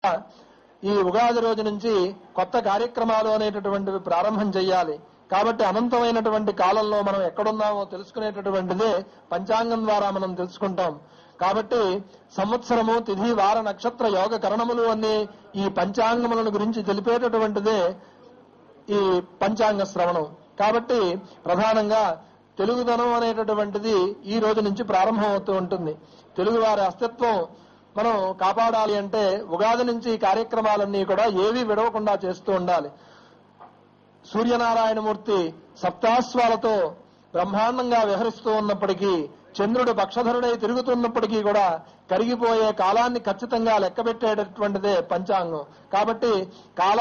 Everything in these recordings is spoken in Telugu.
ఈ ఉగాది రోజు నుంచి కొత్త కార్యక్రమాలు అనేటటువంటివి ప్రారంభం చేయాలి. కాబట్టి అనంతమైనటువంటి కాలంలో మనం ఎక్కడున్నామో తెలుసుకునేటటువంటిదే పంచాంగం ద్వారా మనం తెలుసుకుంటాం. కాబట్టి సంవత్సరము, తిథి, వార, నక్షత్ర, యోగ, కరణములు అన్ని ఈ పంచాంగములను గురించి తెలిపేటటువంటిదే ఈ పంచాంగ శ్రవణం. కాబట్టి ప్రధానంగా తెలుగుదనం అనేటటువంటిది ఈ రోజు నుంచి ప్రారంభం అవుతూ ఉంటుంది. తెలుగు వారి అస్తిత్వం మనం కాపాడాలి అంటే ఉగాది నుంచి ఈ కార్యక్రమాలన్నీ కూడా ఏవీ విడవకుండా చేస్తూ ఉండాలి. సూర్యనారాయణమూర్తి సప్తాశ్వాలతో బ్రహ్మాండంగా విహరిస్తూ ఉన్నప్పటికీ, చంద్రుడు పక్షధరుడై తిరుగుతున్నప్పటికీ కూడా కరిగిపోయే కాలాన్ని ఖచ్చితంగా లెక్కబెట్టేటటువంటిదే పంచాంగం. కాబట్టి కాల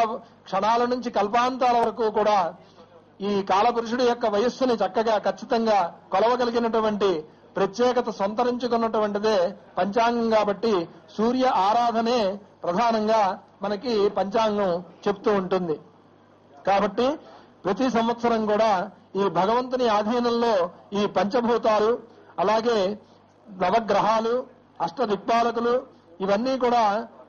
క్షణాల నుంచి కల్పాంతాల వరకు కూడా ఈ కాలపురుషుడి యొక్క వయస్సుని చక్కగా ఖచ్చితంగా కొలవగలిగినటువంటి ప్రత్యేకత సంతరించుకున్నటువంటిదే పంచాంగం. కాబట్టి సూర్య ఆరాధనే ప్రధానంగా మనకి పంచాంగం చెప్తూ ఉంటుంది. కాబట్టి ప్రతి సంవత్సరం కూడా ఈ భగవంతుని ఆధీనంలో ఈ పంచభూతాలు, అలాగే నవగ్రహాలు, అష్టదిక్పాలకులు ఇవన్నీ కూడా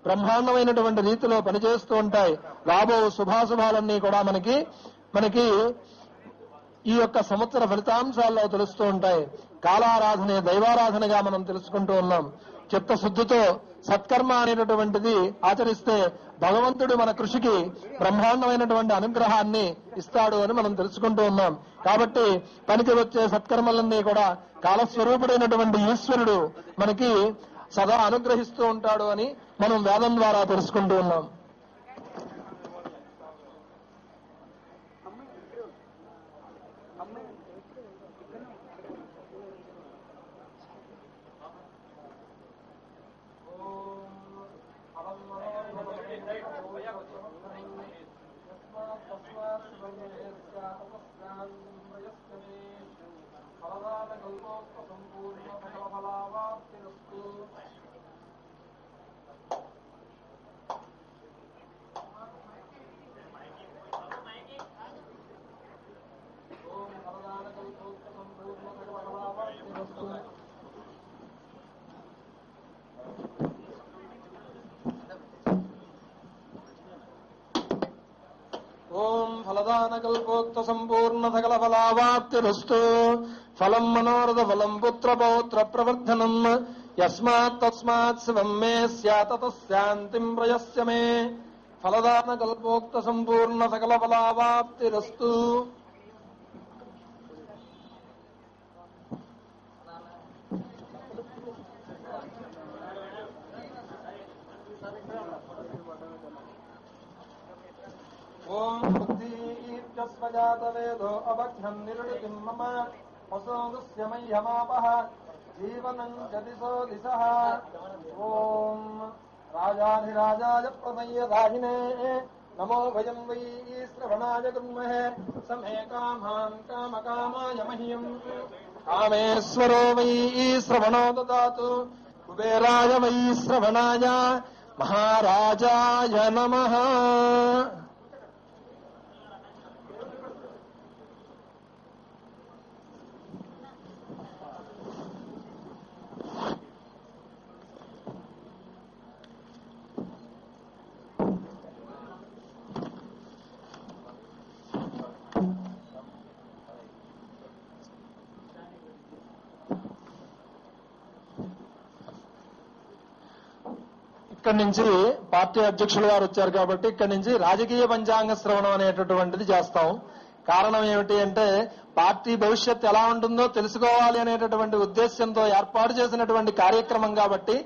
బ్రహ్మాండమైనటువంటి రీతిలో పనిచేస్తూ ఉంటాయి. లాభో శుభాశుభాలన్నీ కూడా మనకి ఈ యొక్క సంవత్సర ఫలితాంశాల్లో తెలుస్తూ ఉంటాయి. కాలారాధనే దైవారాధనగా మనం తెలుసుకుంటూ ఉన్నాం. చిత్తశుద్ధితో సత్కర్మ అనేటటువంటిది ఆచరిస్తే భగవంతుడు మన కృషికి బ్రహ్మాండమైనటువంటి అనుగ్రహాన్ని ఇస్తాడు అని మనం తెలుసుకుంటూ ఉన్నాం. కాబట్టి పనికి వచ్చే సత్కర్మలన్నీ కూడా కాలస్వరూపుడైనటువంటి ఈశ్వరుడు మనకి సదా అనుగ్రహిస్తూ ఉంటాడు అని మనం వేదం ద్వారా తెలుసుకుంటూ ఉన్నాం. ఓం ఫలదానకల్పోక్త సంపూర్ణ సకల ఫలావాప్తిరస్తు. ఫలం మనోరథ ఫలం పుత్ర పౌత్ర ప్రవర్ధనం. యస్మాత్ తస్మాత్ శివం మే స్యాత్ తస్యాంతిం ప్రయస్య మే. ఫలదానకల్పోక్త సంపూర్ణ సకల ఫలావాప్తిరస్తు. ఓం బుద్ధీర్యస్వజాతవేదో అభగ్నం నిరుడికిం మమ వసోదస్య మయ్యమాపః జీవనం గతిసో దిశః. ఓం రాజాధిరాజాయ ప్రసయ్యదాహినే నమో భయం వై శ్రవణాయ కుర్మహే. సమే కామాన్ కామకామాయ మహ్యం కామేశ్వరో వై శ్రవణో దదాతు. కుబేరాయ వై శ్రవణాయ మహారాజాయ నమః. ఇక్కడి నుంచి పార్టీ అధ్యక్షులు వారు వచ్చారు కాబట్టి ఇక్కడి నుంచి రాజకీయ పంచాంగ శ్రవణం అనేటటువంటిది చేస్తాం. కారణం ఏమిటి అంటే పార్టీ భవిష్యత్తు ఎలా ఉంటుందో తెలుసుకోవాలి అనేటటువంటి ఉద్దేశంతో ఏర్పాటు చేసినటువంటి కార్యక్రమం. కాబట్టి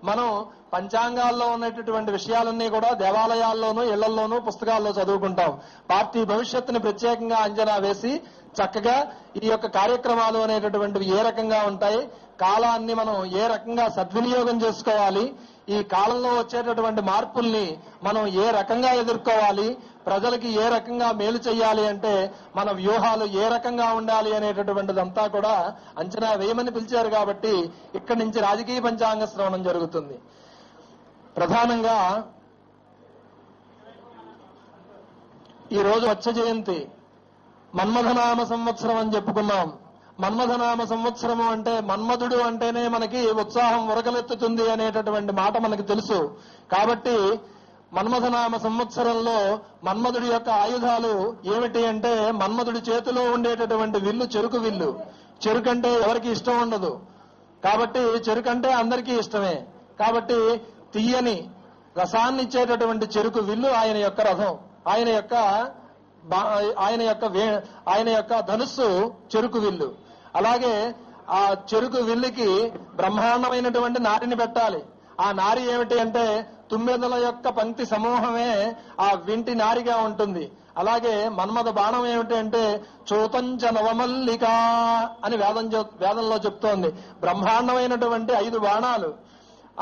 మనం పంచాంగాల్లో ఉన్నటువంటి విషయాలన్నీ కూడా దేవాలయాల్లోనూ, ఇళ్లల్లోనూ, పుస్తకాల్లో చదువుకుంటాం. పార్టీ భవిష్యత్తుని ప్రత్యేకంగా అంచనా వేసి చక్కగా ఈ యొక్క కార్యక్రమాలు అనేటటువంటివి ఏ రకంగా ఉంటాయి, కాలాన్ని మనం ఏ రకంగా సద్వినియోగం చేసుకోవాలి, ఈ కాలంలో వచ్చేటటువంటి మార్పుల్ని మనం ఏ రకంగా ఎదుర్కోవాలి, ప్రజలకి ఏ రకంగా మేలు చేయాలి అంటే మన వ్యూహాలు ఏ రకంగా ఉండాలి అనేటటువంటిదంతా కూడా అంచనా వేయమని పిలిచారు. కాబట్టి ఇక్కడి నుంచి రాజకీయ పంచాంగ శ్రవణం జరుగుతుంది. ప్రధానంగా ఈ రోజు మత్స్య జయంతి, మన్మథనామ సంవత్సరం అని చెప్పుకున్నాం. మన్మథనామ సంవత్సరము అంటే మన్మధుడు అంటేనే మనకి ఉత్సాహం ఉరకలెత్తుతుంది అనేటటువంటి మాట మనకి తెలుసు. కాబట్టి మన్మథనామ సంవత్సరంలో మన్మధుడి యొక్క ఆయుధాలు ఏమిటి అంటే మన్మధుడి చేతిలో ఉండేటటువంటి విల్లు చెరుకు విల్లు. చెరుకంటే ఎవరికి ఇష్టం ఉండదు కాబట్టి చెరుకంటే అందరికీ ఇష్టమే కాబట్టి తీయని రసాన్ని ఇచ్చేటటువంటి చెరుకు విల్లు ఆయన యొక్క రథం, ఆయన యొక్క ధనుస్సు చెరుకు విల్లు. అలాగే ఆ చెరుకు విల్లుకి బ్రహ్మాండమైనటువంటి నారిని పెట్టాలి. ఆ నారి ఏమిటి అంటే తుమ్మెదల యొక్క పంక్తి సమూహమే ఆ వింటి నారిగా ఉంటుంది. అలాగే మన్మథ బాణం ఏమిటి అంటే చూతంచ నవమల్లిక అని వేదంలో చెప్తోంది. బ్రహ్మాండమైనటువంటి 5 బాణాలు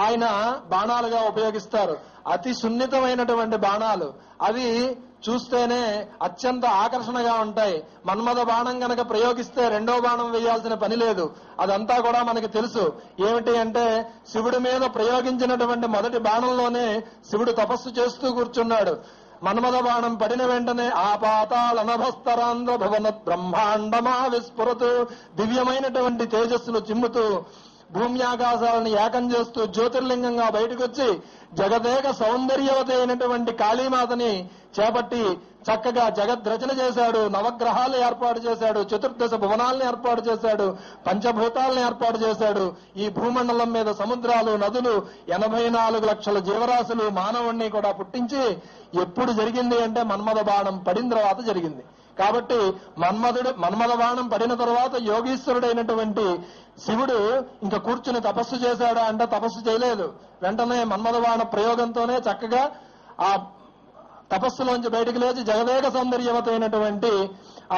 ఆయన బాణాలుగా ఉపయోగిస్తారు. అతి సున్నితమైనటువంటి బాణాలు, అవి చూస్తేనే అత్యంత ఆకర్షణగా ఉంటాయి. మన్మథ బాణం గనక ప్రయోగిస్తే రెండో బాణం వేయాల్సిన పని లేదు. అదంతా కూడా మనకి తెలుసు. ఏమిటి అంటే శివుడి మీద ప్రయోగించినటువంటి మొదటి బాణంలోనే శివుడు తపస్సు చేస్తూ కూర్చున్నాడు. మన్మథ బాణం పడిన వెంటనే ఆ పాతాళనభస్తరాంధ్ర భవన బ్రహ్మాండమా విస్ఫురతు, దివ్యమైనటువంటి తేజస్సులు చిమ్ముతూ భూమ్యాకాశాలను ఏకం చేస్తూ జ్యోతిర్లింగంగా బయటకొచ్చి జగదేక సౌందర్యవతి అయినటువంటి కాళీమాతని చేపట్టి చక్కగా జగద్రచన చేశాడు. నవగ్రహాలు ఏర్పాటు చేశాడు, 14 భువనాలను ఏర్పాటు చేశాడు, పంచభూతాలను ఏర్పాటు చేశాడు. ఈ భూమండలం మీద సముద్రాలు, నదులు, 84 లక్షల జీవరాశులు, మానవుణ్ణి కూడా పుట్టించి ఎప్పుడు జరిగింది అంటే మన్మథ బాణం పడిన తర్వాత జరిగింది. కాబట్టి మన్మథ బాణం పడిన తర్వాత యోగీశ్వరుడైనటువంటి శివుడు ఇంకా కూర్చుని తపస్సు చేశాడా అంటే తపస్సు చేయలేదు. వెంటనే మన్మథ బాణ ప్రయోగంతోనే చక్కగా ఆ తపస్సులోంచి బయటికి లేచి జగదేక సౌందర్యవతి అయినటువంటి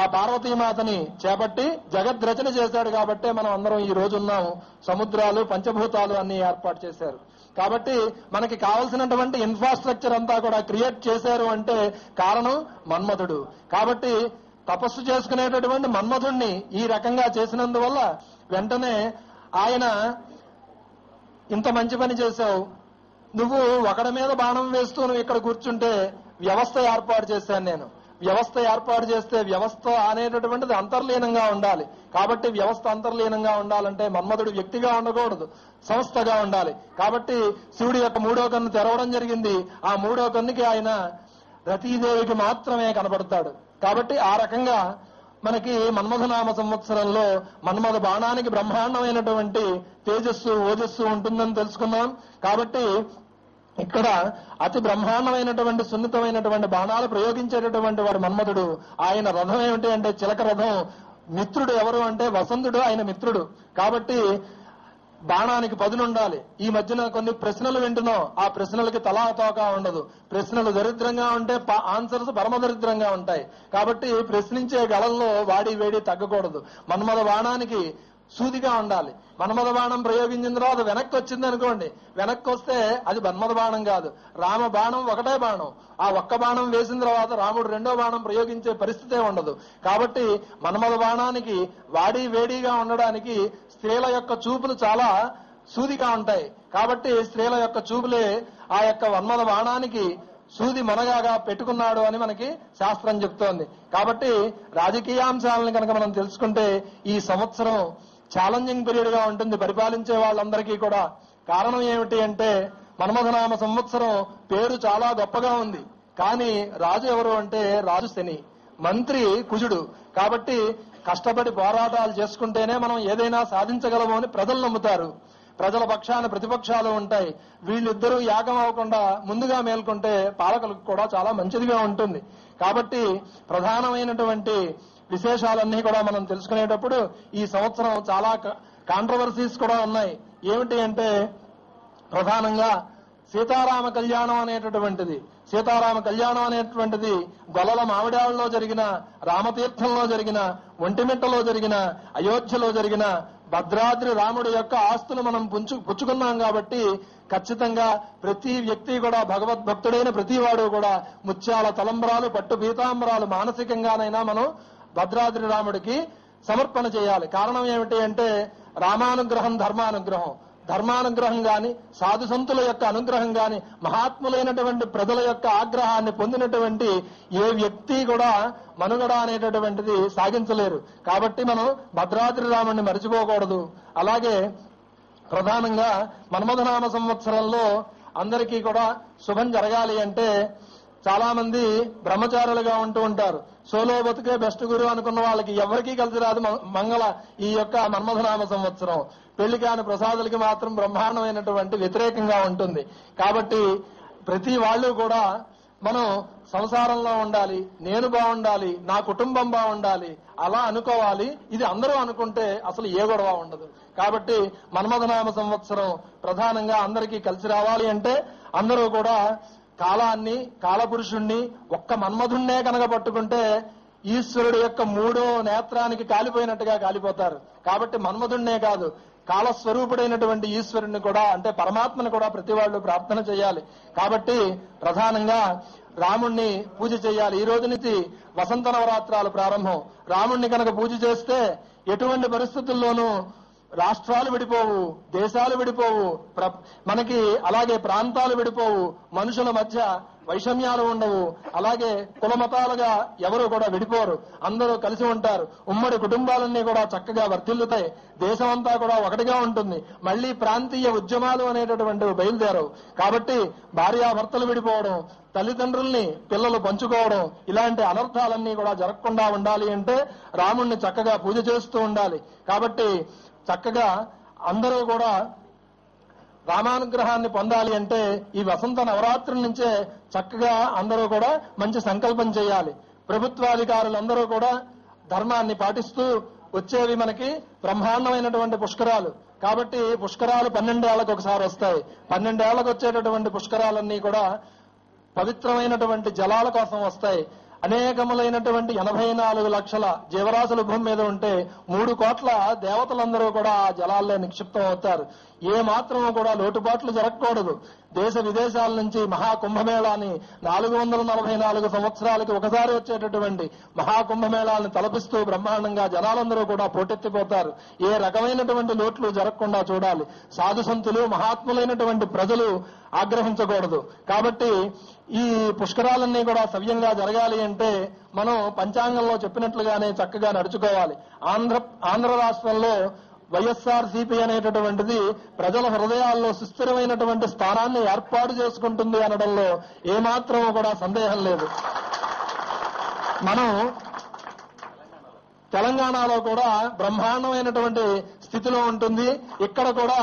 ఆ పార్వతీమాతని చేపట్టి జగద్రచన చేశాడు. కాబట్టే మనం అందరం ఈ రోజు ఉన్నాము. సముద్రాలు, పంచభూతాలు అన్ని ఏర్పాటు చేశారు. కాబట్టి మనకి కావలసినటువంటి ఇన్ఫ్రాస్ట్రక్చర్ అంతా కూడా క్రియేట్ చేశారు అంటే కారణం మన్మథుడు. కాబట్టి తపస్సు చేసుకునేటటువంటి మన్మథుణ్ణి ఈ రకంగా చేసినందువల్ల వెంటనే ఆయన ఇంత మంచి పని చేశావు, నువ్వు ఒకడి మీద బాణం వేస్తూ నువ్వు ఇక్కడ కూర్చుంటే వ్యవస్థ ఏర్పాటు చేశాను నేను. వ్యవస్థ ఏర్పాటు చేస్తే వ్యవస్థ అనేటటువంటిది అంతర్లీనంగా ఉండాలి. కాబట్టి వ్యవస్థ అంతర్లీనంగా ఉండాలంటే మన్మథుడు వ్యక్తిగా ఉండకూడదు, సంస్థగా ఉండాలి. కాబట్టి శివుడి యొక్క 3వ కన్ను తెరవడం జరిగింది. ఆ 3వ కన్నుకి ఆయన రతీదేవికి మాత్రమే కనబడతాడు. కాబట్టి ఆ రకంగా మనకి మన్మథనామ సంవత్సరంలో మన్మథ బాణానికి బ్రహ్మాండమైనటువంటి తేజస్సు, ఓజస్సు ఉంటుందని తెలుసుకున్నాం. కాబట్టి ఇక్కడ అతి బ్రహ్మాండమైనటువంటి సున్నితమైనటువంటి బాణాలు ప్రయోగించేటటువంటి వాడు మన్మథుడు. ఆయన రథం ఏమిటి అంటే చిలక రథం. మిత్రుడు ఎవరు అంటే వసంతుడు ఆయన మిత్రుడు. కాబట్టి బాణానికి పదునుండాలి. ఈ మధ్యన కొన్ని ప్రశ్నలు వింటున్నాం, ఆ ప్రశ్నలకి తలా తోకా ఉండదు. ప్రశ్నలు దరిద్రంగా ఉంటే ఆన్సర్స్ పరమదరిద్రంగా ఉంటాయి. కాబట్టి ప్రశ్నించే గళంలో వాడి వేడి తగ్గకూడదు. మన్మథ బాణానికి సూదిగా ఉండాలి. మన్మథ బాణం ప్రయోగించిన తర్వాత వెనక్కి వచ్చింది అనుకోండి, వెనక్కి వస్తే అది మన్మథ బాణం కాదు, రామ బాణం ఒకటే బాణం. ఆ ఒక్క బాణం వేసిన తర్వాత రాముడు రెండో బాణం ప్రయోగించే పరిస్థితే ఉండదు. కాబట్టి మన్మథ బాణానికి వాడి వేడిగా ఉండడానికి స్త్రీల యొక్క చూపులు చాలా సూదిగా ఉంటాయి. కాబట్టి స్త్రీల యొక్క చూపులే ఆ యొక్క మన్మథ బాణానికి సూది మనగాగా పెట్టుకున్నాడు అని మనకి శాస్త్రం చెప్తోంది. కాబట్టి రాజకీయాంశాలను కనుక మనం తెలుసుకుంటే ఈ సంవత్సరం ఛాలెంజింగ్ పీరియడ్ గా ఉంటుంది పరిపాలించే వాళ్ళందరికీ కూడా. కారణం ఏమిటి అంటే మన్మథనామ సంవత్సరం పేరు చాలా గొప్పగా ఉంది, కానీ రాజు ఎవరు అంటే రాజు శని, మంత్రి కుజుడు. కాబట్టి కష్టపడి పోరాటాలు చేసుకుంటేనే మనం ఏదైనా సాధించగలము అని ప్రజలు నమ్ముతారు. ప్రజల పక్షాన ప్రతిపక్షాలు ఉంటాయి. వీళ్ళిద్దరూ యాగం అవ్వకుండా ముందుగా మేల్కొంటే పాలకులకు కూడా చాలా మంచిదిగా ఉంటుంది. కాబట్టి ప్రధానమైనటువంటి విశేషాలన్నీ కూడా మనం తెలుసుకునేటప్పుడు ఈ సంవత్సరం చాలా కాంట్రవర్సీస్ కూడా ఉన్నాయి. ఏమిటి అంటే ప్రధానంగా సీతారామ కళ్యాణం అనేటటువంటిది. సీతారామ కళ్యాణం అనేటువంటిది గొల్లల మామిడాళ్ళలో జరిగిన, రామతీర్థంలో జరిగిన, ఒంటిమిట్టలో జరిగిన, అయోధ్యలో జరిగిన భద్రాద్రి రాముడి యొక్క ఆస్తులు మనం పుచ్చుకున్నాం. కాబట్టి ఖచ్చితంగా ప్రతి వ్యక్తి కూడా భగవద్భక్తుడైన ప్రతి వాడు కూడా ముత్యాల తలంబ్రాలు, పట్టు పీతాంబరాలు మానసికంగానైనా మనం భద్రాద్రి రాముడికి సమర్పణ చేయాలి. కారణం ఏమిటి అంటే రామానుగ్రహం ధర్మానుగ్రహం. ధర్మానుగ్రహం గాని, సాధు సంతుల యొక్క అనుగ్రహం గాని, మహాత్ములైనటువంటి ప్రజల యొక్క ఆగ్రహాన్ని పొందినటువంటి ఏ వ్యక్తి కూడా మనుగడ అనేటటువంటిది సాగించలేరు. కాబట్టి మనం భద్రాద్రి రాముడిని మరిచిపోకూడదు. అలాగే ప్రధానంగా మన్మథనామ సంవత్సరంలో అందరికీ కూడా శుభం జరగాలి అంటే చాలా మంది బ్రహ్మచారులుగా ఉంటూ ఉంటారు. సోలో బతుకే బెస్ట్ గురు అనుకున్న వాళ్ళకి ఎవరికీ కలిసి రాదు మంగళ ఈ యొక్క మన్మథనామ సంవత్సరం. పెళ్లి కాని ప్రసాదులకి మాత్రం బ్రహ్మాండమైనటువంటి వ్యతిరేకంగా ఉంటుంది. కాబట్టి ప్రతి వాళ్ళు కూడా మనం సంసారంలో ఉండాలి, నేను బాగుండాలి, నా కుటుంబం బాగుండాలి, అలా అనుకోవాలి. ఇది అందరూ అనుకుంటే అసలు ఏ గొడవ ఉండదు. కాబట్టి మన్మథనామ సంవత్సరం ప్రధానంగా అందరికీ కలిసి రావాలి అంటే అందరూ కూడా కాలాన్ని, కాలపురుషుణ్ణి, ఒక్క మన్మధుణ్ణే కనుక పట్టుకుంటే ఈశ్వరుడు యొక్క మూడో నేత్రానికి కాలిపోయినట్టుగా కాలిపోతారు. కాబట్టి మన్మధుణ్ణే కాదు, కాలస్వరూపుడైనటువంటి ఈశ్వరుణ్ణి కూడా, అంటే పరమాత్మను కూడా ప్రతి వాళ్ళు ప్రార్థన చేయాలి. కాబట్టి ప్రధానంగా రాముణ్ణి పూజ చేయాలి. ఈ రోజు నుంచి వసంత నవరాత్రాలు ప్రారంభం. రాముణ్ణి కనుక పూజ చేస్తే ఎటువంటి పరిస్థితుల్లోనూ రాష్ట్రాలు విడిపోవు, దేశాలు విడిపోవు, మనకి అలాగే ప్రాంతాలు విడిపోవు, మనుషుల మధ్య వైషమ్యాలు ఉండవు, అలాగే కుల మతాలుగా ఎవరు కూడా విడిపోరు, అందరూ కలిసి ఉంటారు. ఉమ్మడి కుటుంబాలన్నీ కూడా చక్కగా వర్ధిల్లుతాయి. దేశమంతా కూడా ఒకటిగా ఉంటుంది. మళ్లీ ప్రాంతీయ ఉద్యమాలు అనేటటువంటివి బయలుదేరవు. కాబట్టి భార్యాభర్తలు విడిపోవడం, తల్లిదండ్రుల్ని పిల్లలు పంచుకోవడం, ఇలాంటి అనర్థాలన్నీ కూడా జరగకుండా ఉండాలి అంటే రాముణ్ణి చక్కగా పూజ చేస్తూ ఉండాలి. కాబట్టి చక్కగా అందరూ కూడా రామానుగ్రహాన్ని పొందాలి అంటే ఈ వసంత నవరాత్రుల నుంచే చక్కగా అందరూ కూడా మంచి సంకల్పం చేయాలి. ప్రభుత్వాధికారులందరూ కూడా ధర్మాన్ని పాటిస్తూ వచ్చేవి మనకి బ్రహ్మాండమైనటువంటి పుష్కరాలు. కాబట్టి పుష్కరాలు 12 ఏళ్లకు ఒకసారి వస్తాయి. 12 ఏళ్లకు వచ్చేటటువంటి పుష్కరాలన్నీ కూడా పవిత్రమైనటువంటి జలాల కోసం వస్తాయి. అనేకములైనటువంటి 84 లక్షల జీవరాశులు భూమి మీద ఉంటే 3 కోట్ల దేవతలందరూ కూడా ఆ జలాల్లో నిక్షిప్తం అవుతారు. ఏ మాత్రము కూడా లోటుపాట్లు జరగకూడదు. దేశ విదేశాల నుంచి మహాకుంభమేళాన్ని 444 సంవత్సరాలకి ఒకసారి వచ్చేటటువంటి మహాకుంభమేళాన్ని తలపిస్తూ బ్రహ్మాండంగా జనాలందరూ కూడా పోటెత్తిపోతారు. ఏ రకమైనటువంటి లోట్లు జరగకుండా చూడాలి. సాధు సంతులు, మహాత్ములైనటువంటి ప్రజలు ఆగ్రహించకూడదు. కాబట్టి ఈ పుష్కరాలన్నీ కూడా సవ్యంగా జరగాలి అంటే మనం పంచాంగంలో చెప్పినట్లుగానే చక్కగా నడుచుకోవాలి. ఆంధ్ర రాష్ట్రంలో వైఎస్ఆర్సీపీ అనేటటువంటిది ప్రజల హృదయాల్లో సుస్థిరమైనటువంటి స్థానాన్ని ఏర్పాటు చేసుకుంటుంది అనడంలో ఏమాత్రం కూడా సందేహం లేదు. మనం తెలంగాణలో కూడా బ్రహ్మాండమైనటువంటి స్థితిలో ఉంటుంది. ఇక్కడ కూడా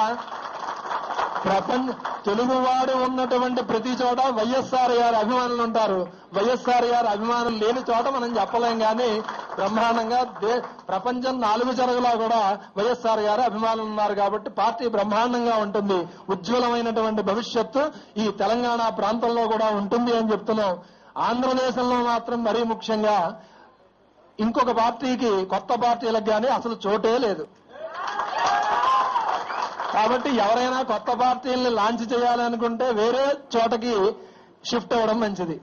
తెలుగువాడు ఉన్నటువంటి ప్రతి చోట వైఎస్ఆర్ గారి అభిమానులు ఉంటారు. వైఎస్ఆర్ గారి అభిమానులు లేని చోట మనం చెప్పలేం. కానీ బ్రహ్మాండంగా ప్రపంచం 4 చెరగులా కూడా వైఎస్ఆర్ గారి అభిమానులు ఉన్నారు. కాబట్టి పార్టీ బ్రహ్మాండంగా ఉంటుంది. ఉజ్వలమైనటువంటి భవిష్యత్తు ఈ తెలంగాణ ప్రాంతంలో కూడా ఉంటుంది అని చెప్తున్నాం. ఆంధ్రదేశంలో మాత్రం మరీ ముఖ్యంగా ఇంకొక పార్టీకి, కొత్త పార్టీలకు కానీ అసలు చోటే లేదు. కాబట్టి ఎవరైనా కొత్త పార్టీల్ని లాంచ్ చేయాలనుకుంటే వేరే చోటకి షిఫ్ట్ అవ్వడం మంచిది.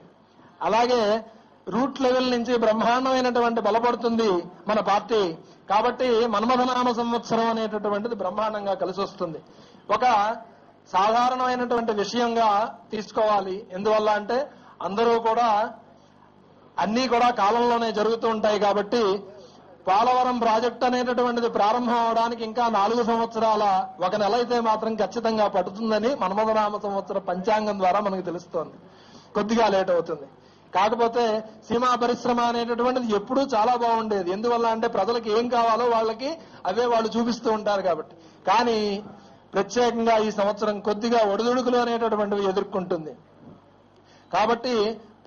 అలాగే రూట్ లెవెల్ నుంచి బ్రహ్మాండమైనటువంటి బలపడుతుంది మన పార్టీ. కాబట్టి మన్మథనామ సంవత్సరం అనేటటువంటిది బ్రహ్మాండంగా కలిసి వస్తుంది. ఒక సాధారణమైనటువంటి విషయంగా తీసుకోవాలి. ఎందువల్ల అంటే అందరూ కూడా అన్నీ కూడా కాలంలోనే జరుగుతూ ఉంటాయి. కాబట్టి పోలవరం ప్రాజెక్టు అనేటటువంటిది ప్రారంభం అవడానికి ఇంకా 4 సంవత్సరాల 1 నెల అయితే మాత్రం ఖచ్చితంగా పడుతుందని మన్మథనామ సంవత్సర పంచాంగం ద్వారా మనకు తెలుస్తోంది. కొద్దిగా లేట్ అవుతుంది. కాకపోతే సీమా పరిశ్రమ అనేటటువంటిది ఎప్పుడూ చాలా బాగుండేది. ఎందువల్ల అంటే ప్రజలకు ఏం కావాలో వాళ్ళకి అవే వాళ్ళు చూపిస్తూ ఉంటారు కాబట్టి. కానీ ప్రత్యేకంగా ఈ సంవత్సరం కొద్దిగా ఒడిదుడుకులు అనేటటువంటివి ఎదుర్కొంటుంది. కాబట్టి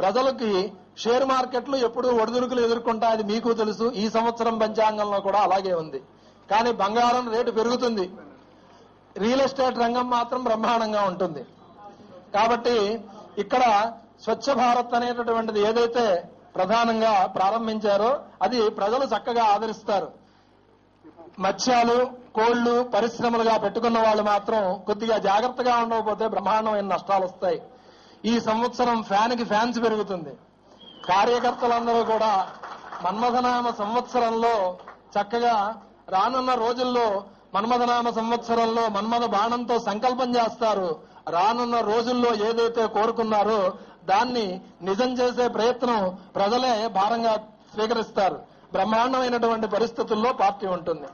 ప్రజలకి షేర్ మార్కెట్లు ఎప్పుడు ఒడిదుడుకులు ఎదుర్కొంటాయి, అది మీకు తెలుసు. ఈ సంవత్సరం పంచాంగంలో కూడా అలాగే ఉంది. కానీ బంగారం రేటు పెరుగుతుంది. రియల్ ఎస్టేట్ రంగం మాత్రం బ్రహ్మాండంగా ఉంటుంది. కాబట్టి ఇక్కడ స్వచ్ఛ భారత్ అనేటటువంటిది ఏదైతే ప్రధానంగా ప్రారంభించారో అది ప్రజలు చక్కగా ఆదరిస్తారు. మత్స్యాలు, కోళ్లు పరిశ్రమలుగా పెట్టుకున్న వాళ్ళు మాత్రం కొద్దిగా జాగ్రత్తగా ఉండకపోతే బ్రహ్మాండమైన నష్టాలు వస్తాయి. ఈ సంవత్సరం ఫ్యాన్స్ పెరుగుతుంది. కార్యకర్తలందరూ కూడా మన్మథనామ సంవత్సరంలో చక్కగా రానున్న రోజుల్లో మన్మథనామ సంవత్సరంలో మన్మథ బాణంతో సంకల్పం చేస్తారు. రానున్న రోజుల్లో ఏదైతే కోరుకున్నారో దాన్ని నిజం చేసే ప్రయత్నం ప్రజలే భారంగా స్వీకరిస్తారు. బ్రహ్మాండమైనటువంటి పరిస్థితుల్లో పార్టీ ఉంటుంది.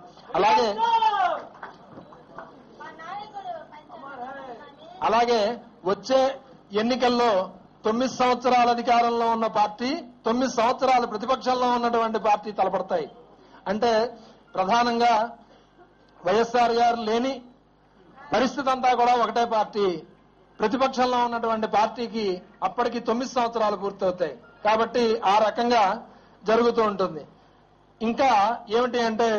అలాగే వచ్చే ఎన్నికల్లో 9 సంవత్సరాల అధికారంలో ఉన్న పార్టీ 9 సంవత్సరాలు ప్రతిపక్షంలో ఉన్నటువంటి పార్టీ తలపడతాయి. అంటే ప్రధానంగా వైఎస్ఆర్ గారు లేని పరిస్థితి అంతా కూడా ఒకటే పార్టీ. ప్రతిపక్షంలో ఉన్నటువంటి పార్టీకి అప్పటికి 9 సంవత్సరాలు పూర్తవుతాయి. కాబట్టి ఆ రకంగా జరుగుతూ ఉంటుంది. ఇంకా ఏమిటి అంటే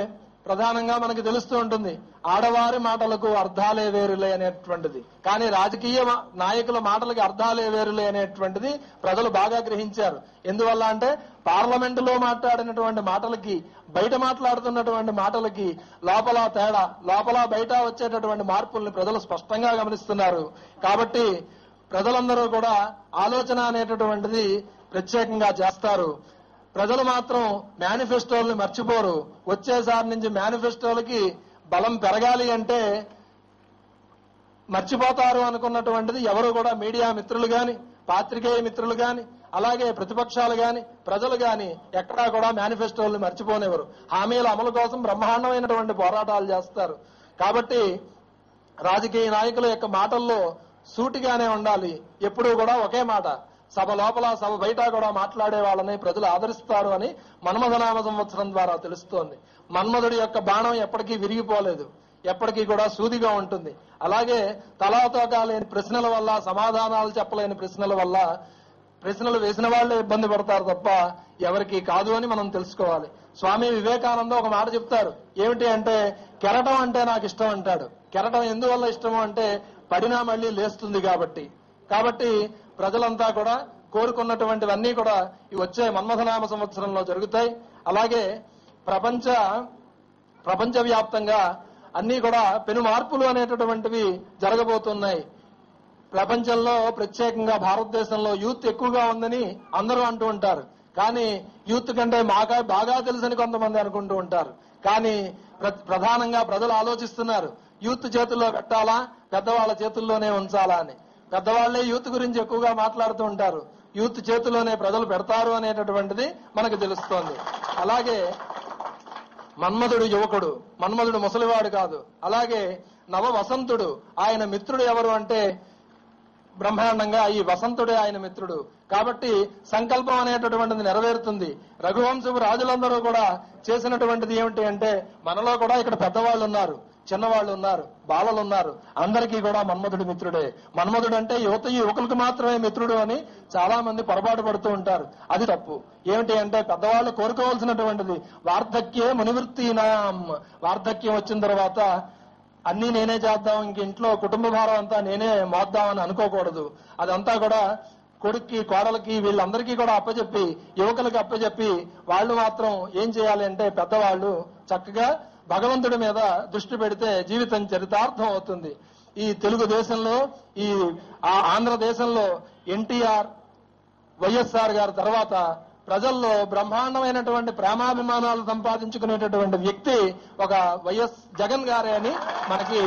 ప్రధానంగా మనకి తెలుస్తూ ఉంటుంది, ఆడవారి మాటలకు అర్థాలే వేరులే అనేటువంటిది. కానీ రాజకీయ నాయకుల మాటలకి అర్థాలే వేరులే అనేటువంటిది ప్రజలు బాగా గ్రహించారు. ఎందువల్ల అంటే పార్లమెంటులో మాట్లాడినటువంటి మాటలకి బయట మాట్లాడుతున్నటువంటి మాటలకి లోపల తేడా, లోపల బయట వచ్చేటటువంటి మార్పుల్ని ప్రజలు స్పష్టంగా గమనిస్తున్నారు. కాబట్టి ప్రజలందరూ కూడా ఆలోచన అనేటటువంటిది ప్రత్యేకంగా చేస్తారు. ప్రజలు మాత్రం మేనిఫెస్టోల్ని మర్చిపోరు. వచ్చేసారి నుంచి మేనిఫెస్టోలకి బలం పెరగాలి అంటే మర్చిపోతారు అనుకున్నటువంటిది ఎవరు కూడా మీడియా మిత్రులు గాని, పాత్రికేయ మిత్రులు గాని, అలాగే ప్రతిపక్షాలు గాని, ప్రజలు గాని ఎక్కడా కూడా మేనిఫెస్టోల్ని మర్చిపోనివ్వరు. హామీల అమలు కోసం బ్రహ్మాండమైనటువంటి పోరాటాలు చేస్తారు. కాబట్టి రాజకీయ నాయకుల యొక్క మాటల్లో సూటిగానే ఉండాలి. ఎప్పుడూ కూడా ఒకే మాట, సభ లోపల సభ బయట కూడా మాట్లాడే వాళ్ళని ప్రజలు ఆదరిస్తారు అని మన్మథనామ సంవత్సరం ద్వారా తెలుస్తోంది. మన్మధుడి యొక్క బాణం ఎప్పటికీ విరిగిపోలేదు, ఎప్పటికీ కూడా సూదిగా ఉంటుంది. అలాగే తలాతోకా లేని ప్రశ్నల వల్ల, సమాధానాలు చెప్పలేని ప్రశ్నల వల్ల ప్రశ్నలు వేసిన వాళ్లే ఇబ్బంది పడతారు తప్ప ఎవరికి కాదు అని మనం తెలుసుకోవాలి. స్వామి వివేకానంద ఒక మాట చెప్తారు. ఏమిటి అంటే కెరటం అంటే నాకు ఇష్టం అంటాడు. కెరటం ఎందువల్ల ఇష్టము అంటే పడినా మళ్ళీ లేస్తుంది కాబట్టి. కాబట్టి ప్రజలంతా కూడా కోరుకున్నటువంటివన్నీ కూడా ఈ వచ్చే మన్మథనామ సంవత్సరంలో జరుగుతాయి. అలాగే ప్రపంచ వ్యాప్తంగా అన్ని కూడా పెను మార్పులు అనేటటువంటివి జరగబోతున్నాయి. ప్రపంచంలో ప్రత్యేకంగా భారతదేశంలో యూత్ ఎక్కువగా ఉందని అందరూ అంటూ ఉంటారు. కానీ యూత్ కంటే బాగా తెలుసని కొంతమంది అనుకుంటూ ఉంటారు. కానీ ప్రధానంగా ప్రజలు ఆలోచిస్తున్నారు, యూత్ చేతుల్లో పెట్టాలా, పెద్దవాళ్ల చేతుల్లోనే ఉంచాలా అని. పెద్దవాళ్లే యూత్ గురించి ఎక్కువగా మాట్లాడుతూ ఉంటారు, యూత్ చేతిలోనే ప్రజలు పెడతారు అనేటటువంటిది మనకు తెలుస్తోంది. అలాగే మన్మధుడు యువకుడు, మన్మధుడు ముసలివాడు కాదు. అలాగే నవ వసంతుడు, ఆయన మిత్రుడు ఎవరు అంటే బ్రహ్మాండంగా ఈ వసంతుడే ఆయన మిత్రుడు. కాబట్టి సంకల్పం అనేటటువంటిది నెరవేరుతుంది. రఘువంశపు రాజులందరూ కూడా చేసినటువంటిది ఏమిటి అంటే మనలో కూడా ఇక్కడ పెద్దవాళ్ళు ఉన్నారు, చిన్నవాళ్ళు ఉన్నారు, బాలలు ఉన్నారు, అందరికీ కూడా మన్మధుడు మిత్రుడే. మన్మధుడు అంటే యువకులకు మాత్రమే మిత్రుడు అని చాలా మంది పొరపాటు పడుతూ ఉంటారు. అది తప్పు. ఏమిటి అంటే పెద్దవాళ్ళు కోరుకోవాల్సినటువంటిది వార్ధక్యే మునివృత్తినాం. వార్ధక్యం వచ్చిన తర్వాత అన్ని నేనే చేద్దాం, ఇంక ఇంట్లో కుటుంబ భారం అంతా నేనే మోద్దామని అనుకోకూడదు. అదంతా కూడా కొడుక్కి, కోడలకి, వీళ్ళందరికీ కూడా అప్పచెప్పి, యువకులకి అప్పచెప్పి వాళ్ళు మాత్రం ఏం చేయాలి అంటే పెద్దవాళ్ళు చక్కగా భగవంతుడి మీద దృష్టి పెడితే జీవితం చరితార్థం అవుతుంది. ఈ తెలుగుదేశంలో, ఈ ఆంధ్రదేశంలో ఎన్టీఆర్, వైఎస్ఆర్ గారి తర్వాత ప్రజల్లో బ్రహ్మాండమైనటువంటి ప్రేమాభిమానాలు సంపాదించుకునేటటువంటి వ్యక్తి ఒక వైఎస్ జగన్ గారే అని మనకి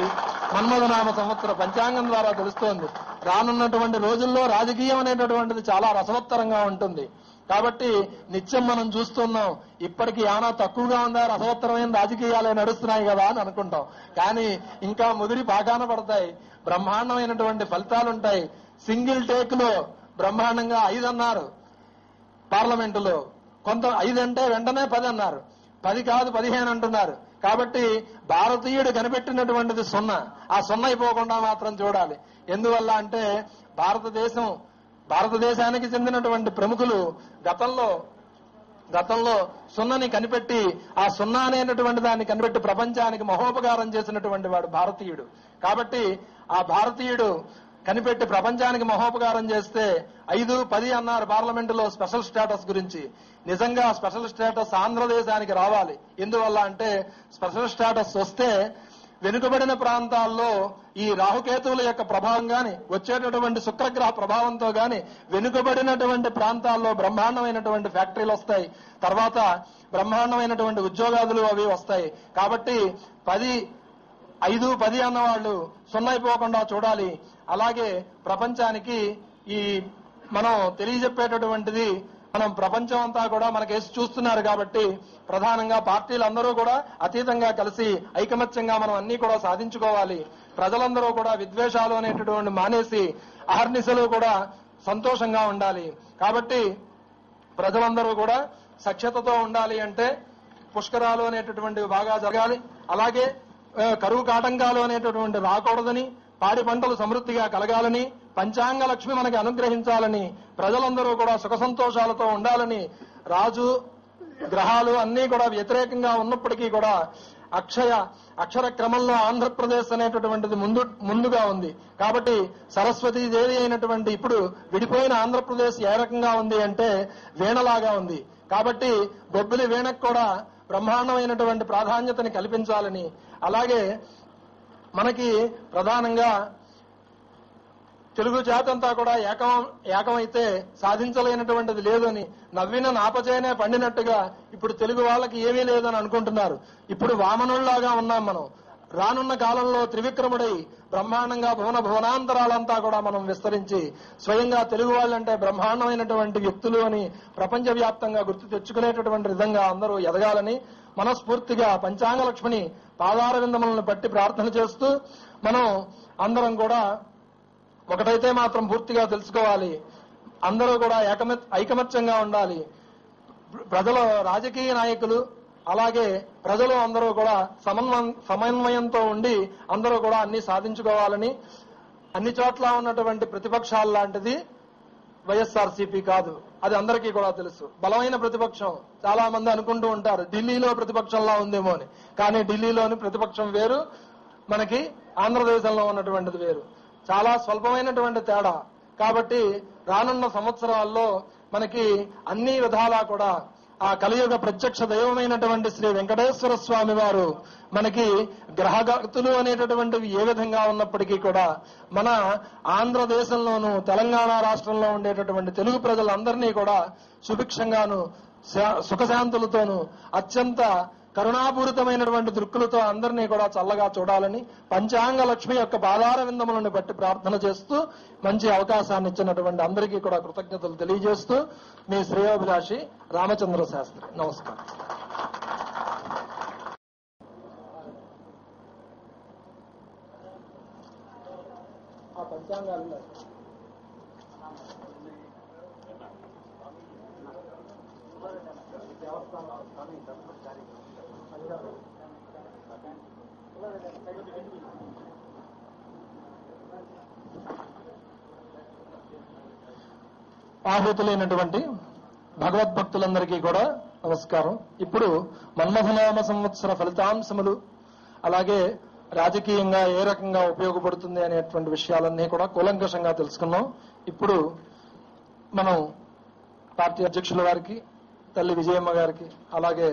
మన్మథనామ సంవత్సర పంచాంగం ద్వారా తెలుస్తోంది. రానున్నటువంటి రోజుల్లో రాజకీయం అనేటటువంటిది చాలా రసవత్తరంగా ఉంటుంది. కాబట్టి నిత్యం మనం చూస్తున్నాం, ఇప్పటికీ ఏనా తక్కువగా ఉందా, రసవత్తరమైన రాజకీయాలే నడుస్తున్నాయి కదా అని అనుకుంటాం. కానీ ఇంకా ముదిరి బాగాన పడతాయి, బ్రహ్మాండమైనటువంటి ఫలితాలుంటాయి. సింగిల్ టేక్ లో బ్రహ్మాండంగా 5 అన్నారు పార్లమెంటులో, కొంత 5 అంటే వెంటనే 10 అన్నారు, 10 కాదు 15 అంటున్నారు. కాబట్టి భారతీయుడు కనిపెట్టినటువంటిది 0. ఆ 0 అయిపోకుండా మాత్రం చూడాలి. ఎందువల్ల అంటే భారతదేశానికి చెందినటువంటి ప్రముఖులు గతంలో 0ని కనిపెట్టి, ఆ 0 అనేటటువంటి దాన్ని కనిపెట్టి ప్రపంచానికి మహోపకారం చేసినటువంటి వాడు భారతీయుడు. కాబట్టి ఆ భారతీయుడు కనిపెట్టి ప్రపంచానికి మహోపకారం చేస్తే 5, 10 అన్నారు పార్లమెంటులో స్పెషల్ స్టేటస్ గురించి. నిజంగా స్పెషల్ స్టేటస్ ఆంధ్రదేశానికి రావాలి. ఎందువల్ల అంటే స్పెషల్ స్టేటస్ వస్తే వెనుకబడిన ప్రాంతాల్లో ఈ రాహుకేతువుల యొక్క ప్రభావం గాని, వచ్చేటటువంటి శుక్రగ్రహ ప్రభావంతో గాని వెనుకబడినటువంటి ప్రాంతాల్లో బ్రహ్మాండమైనటువంటి ఫ్యాక్టరీలు వస్తాయి, తర్వాత బ్రహ్మాండమైనటువంటి ఉద్యోగాదులు అవి వస్తాయి. కాబట్టి 5, 10 అన్నవాళ్లు 0 అయిపోకుండా చూడాలి. అలాగే ప్రపంచానికి ఈ మనం తెలియజెప్పేటటువంటిది, మనం ప్రపంచం అంతా కూడా మనకేసి చూస్తున్నారు. కాబట్టి ప్రధానంగా పార్టీలందరూ కూడా అతీతంగా కలిసి ఐకమత్యంగా మనం అన్ని కూడా సాధించుకోవాలి. ప్రజలందరూ కూడా విద్వేషాలు అనేటటువంటి మానేసి అహర్నిశలు కూడా సంతోషంగా ఉండాలి. కాబట్టి ప్రజలందరూ కూడా సఖ్యతతో ఉండాలి అంటే పుష్కరాలు అనేటటువంటివి బాగా జరగాలి. అలాగే కరువు కాటంకాలు అనేటటువంటి రాకూడదని, పాడి పంటలు సమృద్ధిగా కలగాలని, పంచాంగ లక్ష్మి మనకి అనుగ్రహించాలని, ప్రజలందరూ కూడా సుఖ సంతోషాలతో ఉండాలని, రాజు గ్రహాలు అన్నీ కూడా వ్యతిరేకంగా ఉన్నప్పటికీ కూడా అక్షర క్రమంలో ఆంధ్రప్రదేశ్ అనేటటువంటిది ముందుగా ఉంది. కాబట్టి సరస్వతీదేవి అయినటువంటి ఇప్పుడు విడిపోయిన ఆంధ్రప్రదేశ్ ఏ రకంగా ఉంది అంటే వీణలాగా ఉంది. కాబట్టి బొబ్బిలి వీణకు కూడా బ్రహ్మాండమైనటువంటి ప్రాధాన్యతని కల్పించాలని, అలాగే మనకి ప్రధానంగా తెలుగు జాతంతా కూడా ఏకమైతే సాధించలేనటువంటిది లేదని, నవ్విన నాపచేనే పండినట్టుగా ఇప్పుడు తెలుగు వాళ్ళకి ఏమీ లేదని అనుకుంటున్నారు. ఇప్పుడు వామనుల్లాగా ఉన్నాం మనం. రానున్న కాలంలో త్రివిక్రముడై బ్రహ్మాండంగా భువనాంతరాలంతా కూడా మనం విస్తరించి స్వయంగా తెలుగు వాళ్ళంటే బ్రహ్మాండమైనటువంటి వ్యక్తులు అని ప్రపంచవ్యాప్తంగా గుర్తు తెచ్చుకునేటటువంటి విధంగా అందరూ ఎదగాలని మనస్ఫూర్తిగా పంచాంగ లక్ష్మిని పాదార విందములను బట్టి ప్రార్థన చేస్తూ మనం అందరం కూడా ఒకటైతే మాత్రం పూర్తిగా తెలుసుకోవాలి. అందరూ కూడా ఐకమత్యంగా ఉండాలి. ప్రజల రాజకీయ నాయకులు అలాగే ప్రజలు అందరూ కూడా సమన్వయంతో ఉండి అందరూ కూడా అన్ని సాధించుకోవాలని, అన్ని చోట్ల ఉన్నటువంటి ప్రతిపక్షాల లాంటిది వైఎస్ఆర్సీపీ కాదు. అది అందరికీ కూడా తెలుసు. బలమైన ప్రతిపక్షం చాలా మంది అనుకుంటూ ఉంటారు ఢిల్లీలో ప్రతిపక్షంలా ఉందేమో అని. కానీ ఢిల్లీలోని ప్రతిపక్షం వేరు, మనకి ఆంధ్రదేశంలో ఉన్నటువంటిది వేరు. చాలా స్వల్పమైనటువంటి తేడా. కాబట్టి రానున్న సంవత్సరాల్లో మనకి అన్ని విధాలా కూడా ఆ కలియుగ ప్రత్యక్ష దైవమైనటువంటి శ్రీ వెంకటేశ్వర స్వామి వారు మనకి గ్రహగతులు అనేటటువంటివి ఏ విధంగా ఉన్నప్పటికీ కూడా మన ఆంధ్రదేశంలోనూ తెలంగాణ రాష్ట్రంలో ఉండేటటువంటి తెలుగు ప్రజలందరినీ కూడా సుభిక్షంగాను సుఖశాంతులతోనూ అత్యంత కరుణాపూరితమైనటువంటి దృక్కులతో అందరినీ కూడా చల్లగా చూడాలని పంచాంగ లక్ష్మి యొక్క పాదార విందములను బట్టి ప్రార్థన చేస్తూ మంచి అవకాశాన్ని ఇచ్చినటువంటి అందరికీ కూడా కృతజ్ఞతలు తెలియజేస్తూ మీ శ్రేయోభిలాషి రామచంద్ర శాస్త్రి. నమస్కారం. ఆహుతులైనటువంటి భగవద్భక్తులందరికీ కూడా నమస్కారం. ఇప్పుడు మన్మథనామ సంవత్సర ఫలితాంశములు అలాగే రాజకీయంగా ఏ రకంగా ఉపయోగపడుతుంది అనేటువంటి విషయాలన్నీ కూడా కూలంకషంగా తెలుసుకున్నాం. ఇప్పుడు మనం పార్టీ అధ్యక్షుల వారికి, తల్లి విజయమ్మ గారికి, అలాగే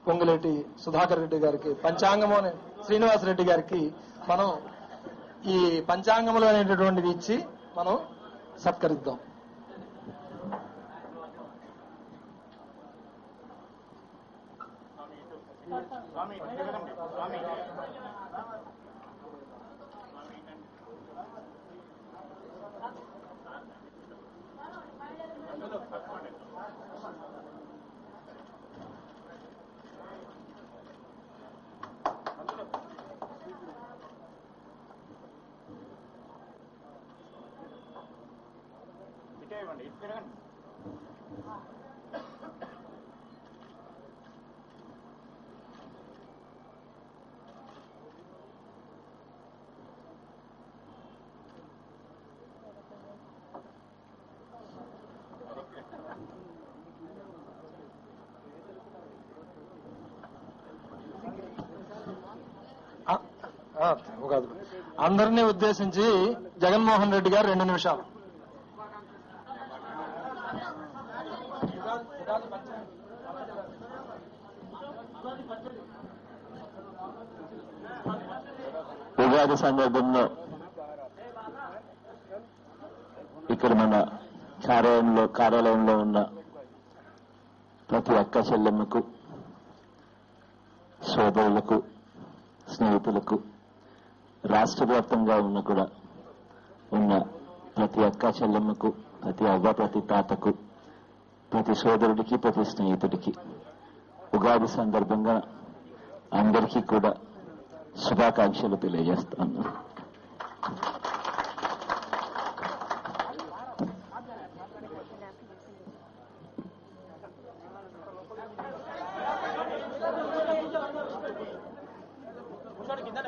పొంగులేటి సుధాకర్ రెడ్డి గారికి, పంచాంగము అనే శ్రీనివాసరెడ్డి గారికి మనం ఈ పంచాంగములు అనేటటువంటివి ఇచ్చి మనం సత్కరిద్దాం. అందరినీ ఉద్దేశించి జగన్మోహన్ రెడ్డి గారు 2 నిమిషాలు. ఉగాది సందర్భంలో ఇక్కడ మన కార్యాలయంలో ఉన్న ప్రతి అక్క చెల్లెమ్మకు, సోదరులకు, స్నేహితులకు, రాష్ట్ర వ్యాప్తంగా ఉన్న ప్రతి అక్క చెల్లెమ్మకు, ప్రతి అవ్వ, ప్రతి తాతకు, ప్రతి సోదరుడికి, ప్రతి స్నేహితుడికి ఉగాది సందర్భంగా అందరికీ కూడా శుభాకాంక్షలు తెలియజేస్తాను.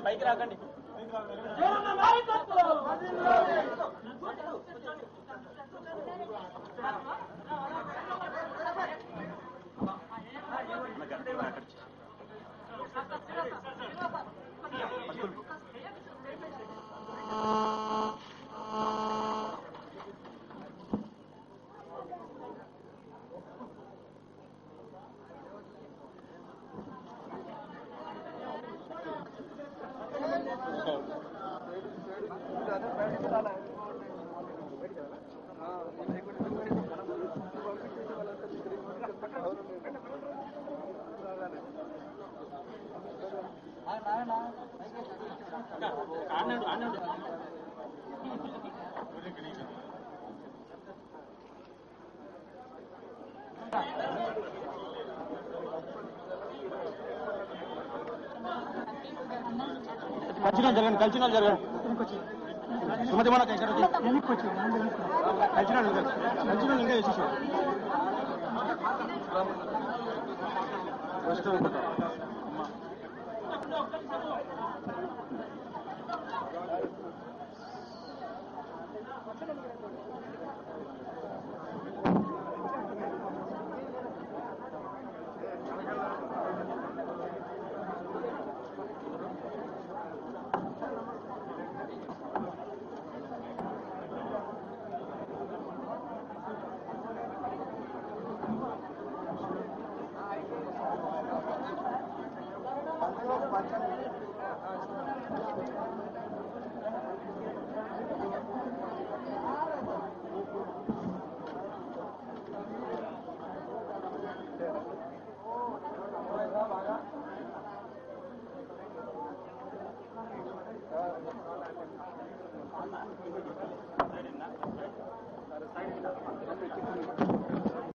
బైక్ రాకండి. కలిసిన జరగండి, కలిసిన జరగండి. సుమతి మన కలిసిన ఇంకా చేసేసాడు.